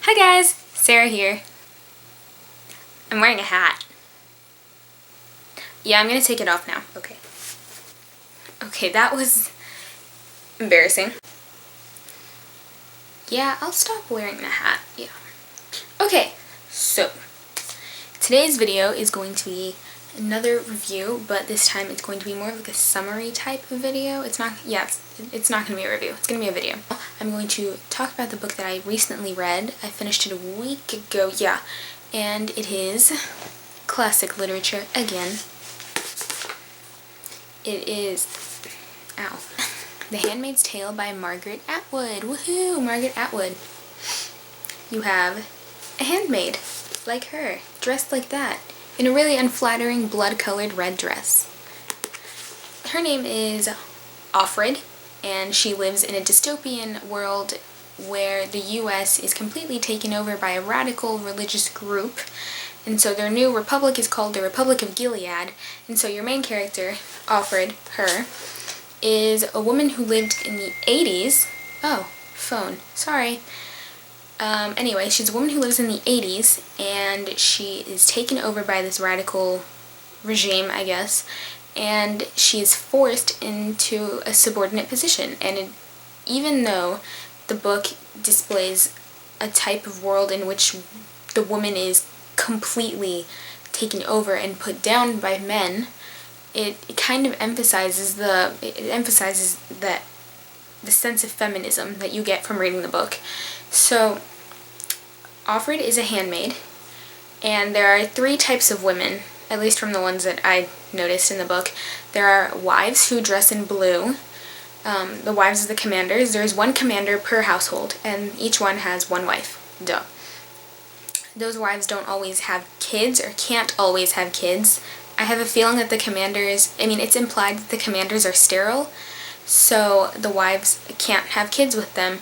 Hi guys, Sarah here. I'm wearing a hat. Yeah, I'm gonna take it off now. Okay. Okay, that was embarrassing. Yeah, I'll stop wearing the hat. Yeah. Okay, so today's video is going to be another review, but this time it's going to be more like a summary type of video. It's not going to be a review. It's going to be a video. I'm going to talk about the book that I recently read. I finished it a week ago, yeah, and it is classic literature again. It is, The Handmaid's Tale by Margaret Atwood. Woohoo, Margaret Atwood. You have a handmaid like her, dressed like that, in a really unflattering blood-colored red dress. Her name is Offred, and she lives in a dystopian world where the U.S. is completely taken over by a radical religious group, and so their new republic is called the Republic of Gilead, and so your main character, Offred, her, is a woman who lived in the 80s. Oh, phone. Sorry. Anyway, she's a woman who lives in the 80s, and she is taken over by this radical regime, I guess, and she is forced into a subordinate position. And even though the book displays a type of world in which the woman is completely taken over and put down by men, it kind of emphasizes the sense of feminism that you get from reading the book. So, Offred is a handmaid, and there are three types of women, at least from the ones that I noticed in the book. There are wives who dress in blue, the wives of the commanders. There's one commander per household, and each one has one wife. Duh. Those wives don't always have kids, or can't always have kids. I have a feeling that the commanders, it's implied that the commanders are sterile, so the wives can't have kids with them,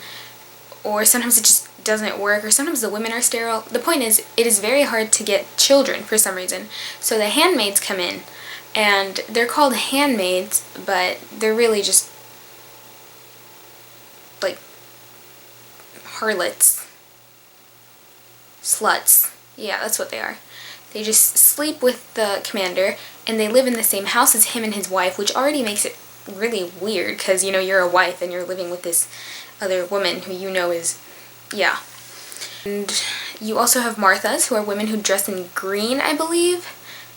or sometimes it just doesn't work, or sometimes the women are sterile. The point is, it is very hard to get children for some reason. So the handmaids come in, and they're called handmaids, but they're really just like harlots. Sluts. Yeah, that's what they are. They just sleep with the commander, and they live in the same house as him and his wife, which already makes it really weird, because, you're a wife and you're living with this other woman who is, yeah. And you also have Marthas, who are women who dress in green, I believe,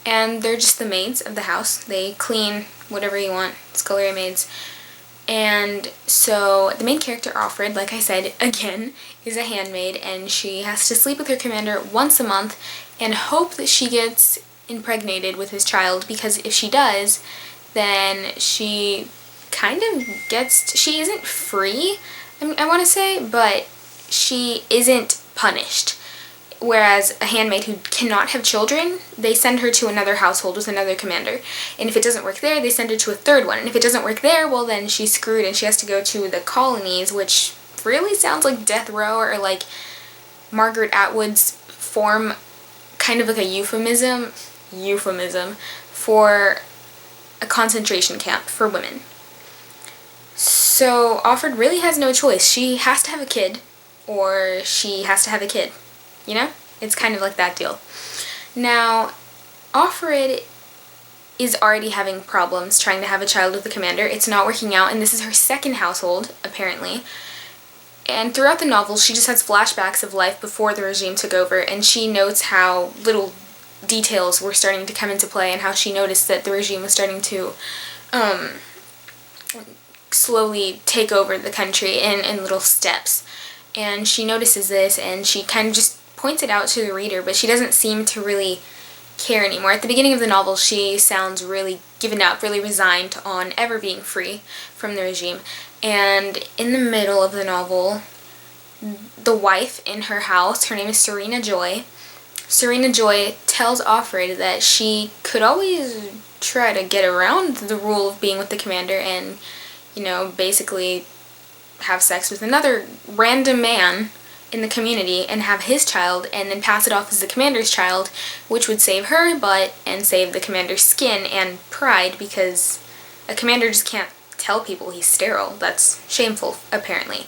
and they're just the maids of the house. They clean whatever you want, scullery maids. And so the main character, Offred, like I said, again, is a handmaid, and she has to sleep with her commander once a month and hope that she gets impregnated with his child, because if she does, then she kind of she isn't free, I want to say, but she isn't punished. Whereas a handmaid who cannot have children, they send her to another household with another commander. And if it doesn't work there, they send her to a third one. And if it doesn't work there, well then she's screwed and she has to go to the colonies, which really sounds like death row, or like Margaret Atwood's form, kind of like a euphemism for a concentration camp for women. So Offred really has no choice. She has to have a kid, or she has to have a kid. It's kind of like that deal. Now, Offred is already having problems trying to have a child with the commander. It's not working out, and this is her second household, apparently. And throughout the novel, she just has flashbacks of life before the regime took over, and she notes how little details were starting to come into play, and how she noticed that the regime was starting to slowly take over the country in little steps. And she notices this, and she kind of just points it out to the reader, but she doesn't seem to really care anymore. At the beginning of the novel, she sounds really given up, really resigned on ever being free from the regime. And in the middle of the novel, the wife in her house, her name is Serena Joy, tells Offred that she could always try to get around the rule of being with the commander and, basically have sex with another random man in the community and have his child, and then pass it off as the commander's child, which would save her butt and save the commander's skin and pride, because a commander just can't tell people he's sterile. That's shameful, apparently.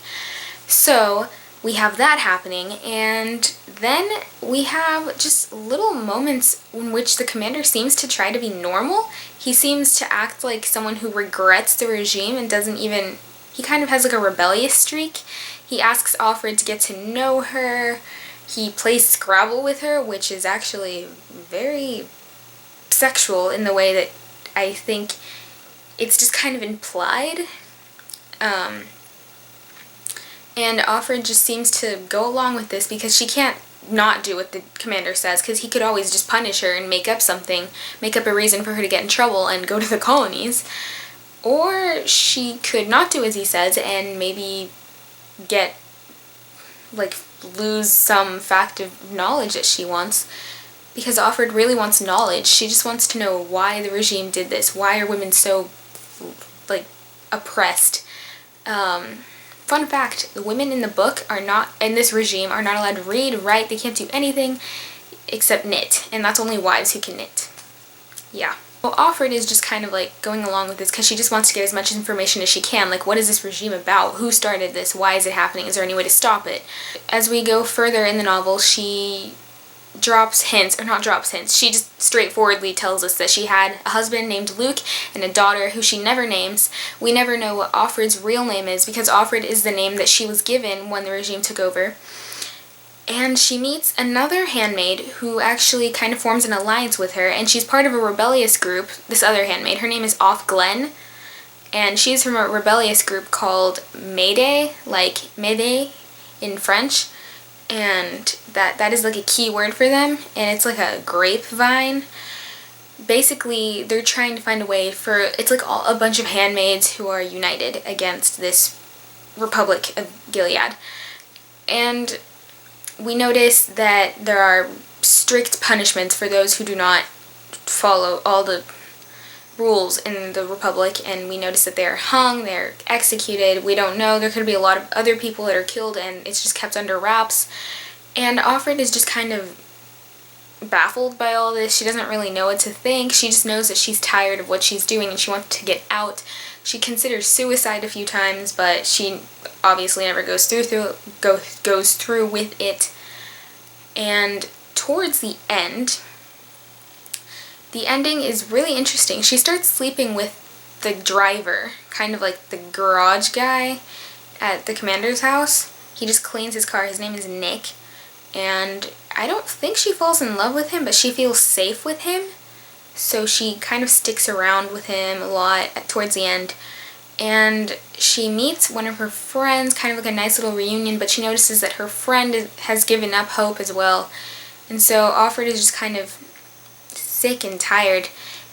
So we have that happening, and then we have just little moments in which the commander seems to try to be normal. He seems to act like someone who regrets the regime and doesn't even, he kind of has like a rebellious streak. He asks Offred to get to know her. He plays Scrabble with her, which is actually very sexual in the way that I think it's just kind of implied. And Offred just seems to go along with this because she can't not do what the commander says, because he could always just punish her and make up something, make up a reason for her to get in trouble and go to the colonies. Or she could not do as he says and maybe lose some fact of knowledge that she wants, because Offred really wants knowledge. She just wants to know why the regime did this. Why are women so, oppressed? Fun fact, the women in the book in this regime, are not allowed to read, write, they can't do anything except knit, and that's only wives who can knit. Yeah. Well, Offred is just kind of going along with this because she just wants to get as much information as she can, what is this regime about? Who started this? Why is it happening? Is there any way to stop it? As we go further in the novel, she she just straightforwardly tells us that she had a husband named Luke and a daughter who she never names. We never know what Offred's real name is because Offred is the name that she was given when the regime took over. And she meets another handmaid who actually kind of forms an alliance with her, and she's part of a rebellious group, this other handmaid. Her name is Off Glen, and she's from a rebellious group called Mayday, like Mayday in French. And that is a key word for them, and it's like a grapevine. Basically, they're trying to find a way it's a bunch of handmaids who are united against this Republic of Gilead. And we notice that there are strict punishments for those who do not follow all the rules in the Republic, and we notice that they're hung, they're executed. We don't know. There could be a lot of other people that are killed, and it's just kept under wraps. And Offred is just kind of baffled by all this. She doesn't really know what to think. She just knows that she's tired of what she's doing and she wants to get out. She considers suicide a few times, but she obviously never goes through with it. And towards the end, the ending is really interesting. She starts sleeping with the driver, kind of like the garage guy at the commander's house. He just cleans his car. His name is Nick. And I don't think she falls in love with him, but she feels safe with him. So she kind of sticks around with him a lot towards the end. And she meets one of her friends, kind of like a nice little reunion, but she notices that her friend has given up hope as well. And so Offred is just kind of sick and tired.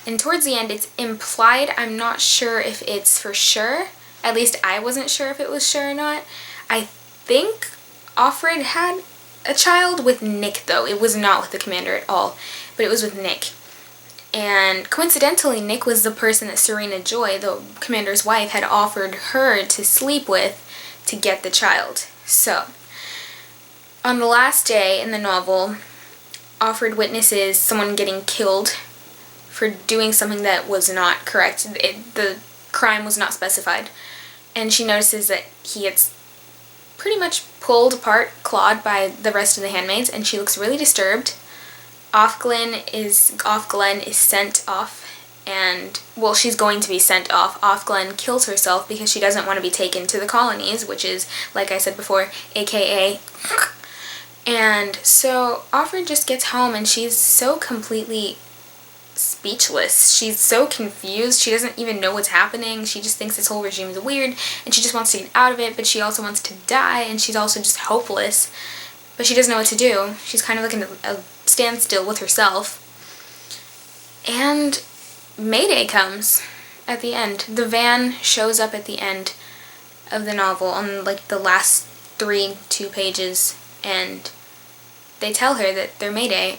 And towards the end, it's implied, I'm not sure if it's for sure. At least I wasn't sure if it was sure or not. I think Offred had a child with Nick, though. It was not with the commander at all, but it was with Nick. And coincidentally, Nick was the person that Serena Joy, the commander's wife, had offered her to sleep with to get the child. So, on the last day in the novel, Offred witnesses someone getting killed for doing something that was not correct. The crime was not specified. And she notices that he gets pretty much pulled apart, clawed by the rest of the handmaids, and she looks really disturbed. Off Glen is sent off, and, well, she's going to be sent off. Off Glen kills herself because she doesn't want to be taken to the colonies, which is, like I said before, AKA. And so Offred just gets home, and she's so completely speechless. She's so confused. She doesn't even know what's happening. She just thinks this whole regime is weird, and she just wants to get out of it, but she also wants to die, and she's also just hopeless. But she doesn't know what to do. She's kind of like in a standstill with herself. And Mayday comes at the end. The van shows up at the end of the novel on the last 2 pages, and they tell her that they're Mayday.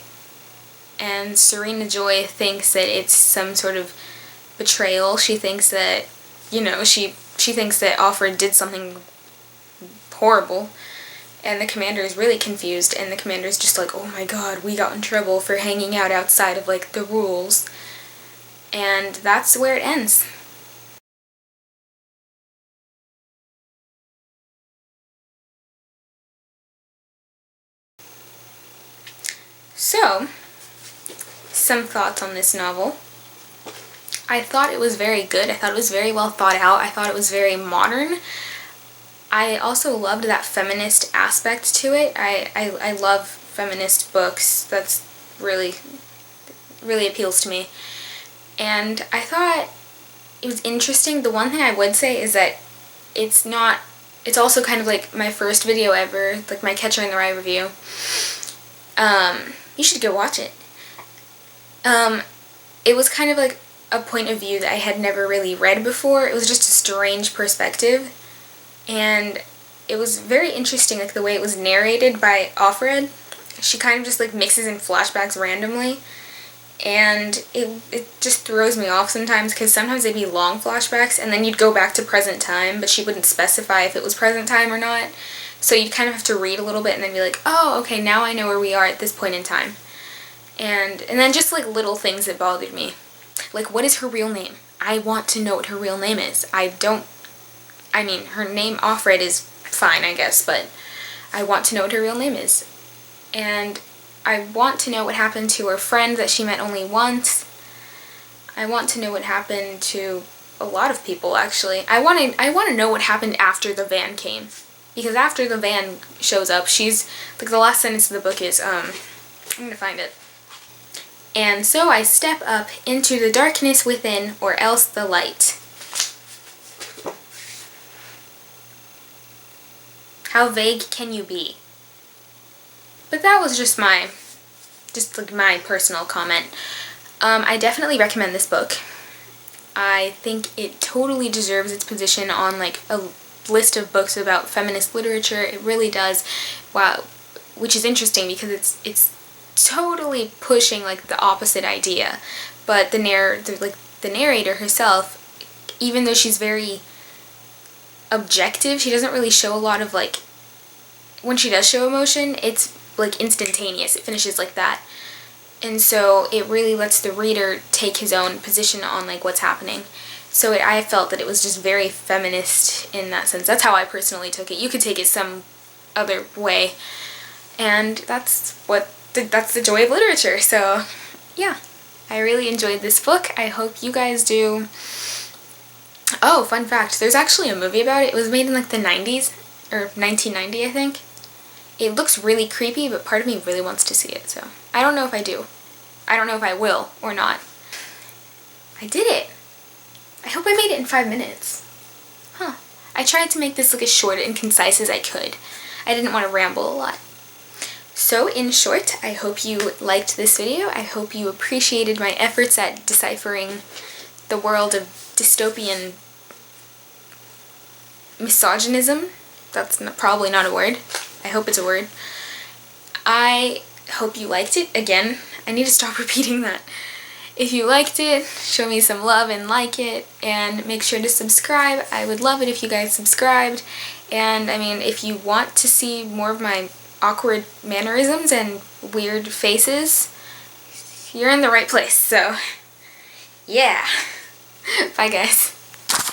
And Serena Joy thinks that it's some sort of betrayal. She thinks that, she thinks that Offred did something horrible. And the commander is really confused, and the commander's just like, oh my god, we got in trouble for hanging out outside of, the rules. And that's where it ends. So, some thoughts on this novel. I thought it was very good. I thought it was very well thought out. I thought it was very modern. I also loved that feminist aspect to it. I love feminist books. That's really appeals to me. And I thought it was interesting. The one thing I would say is that it's also kind of like my first video ever, like my Catcher in the Rye review. You should go watch it. It was kind of like a point of view that I had never really read before. It was just a strange perspective. And it was very interesting, like the way it was narrated by Offred. She kind of just like mixes in flashbacks randomly. And it just throws me off sometimes, because sometimes they'd be long flashbacks and then you'd go back to present time, but she wouldn't specify if it was present time or not. So you'd kind of have to read a little bit and then be like, oh, okay, now I know where we are at this point in time. And then just like little things that bothered me. Like, what is her real name? I want to know what her real name is. Her name Offred is fine, I guess, but I want to know what her real name is. And I want to know what happened to her friend that she met only once. I want to know what happened to a lot of people, actually. I want to know what happened after the van came. Because after the van shows up, she's, like, the last sentence of the book is, I'm gonna find it. And so I step up into the darkness within, or else the light. How vague can you be? But that was just my personal comment. I definitely recommend this book. I think it totally deserves its position on like a list of books about feminist literature. It really does. Wow, which is interesting because it's totally pushing like the opposite idea. But the narrator herself, even though she's very objective, she doesn't really show a lot of like, when she does show emotion, it's like instantaneous. It finishes like that. And so it really lets the reader take his own position on like what's happening. So I felt that it was just very feminist in that sense. That's how I personally took it. You could take it some other way. And that's the joy of literature. So yeah, I really enjoyed this book. I hope you guys do. Oh, fun fact, there's actually a movie about it. It was made in like the 90s, or 1990, I think. It looks really creepy, but part of me really wants to see it, so I don't know if I do. I don't know if I will or not. I did it! I hope I made it in 5 minutes. Huh. I tried to make this look as short and concise as I could. I didn't want to ramble a lot. So, in short, I hope you liked this video. I hope you appreciated my efforts at deciphering the world of dystopian misogynism. That's probably not a word. I hope it's a word. I hope you liked it. Again, I need to stop repeating that. If you liked it, show me some love and like it, and make sure to subscribe. I would love it if you guys subscribed. And I mean, if you want to see more of my awkward mannerisms and weird faces, you're in the right place. So, yeah. Bye, guys.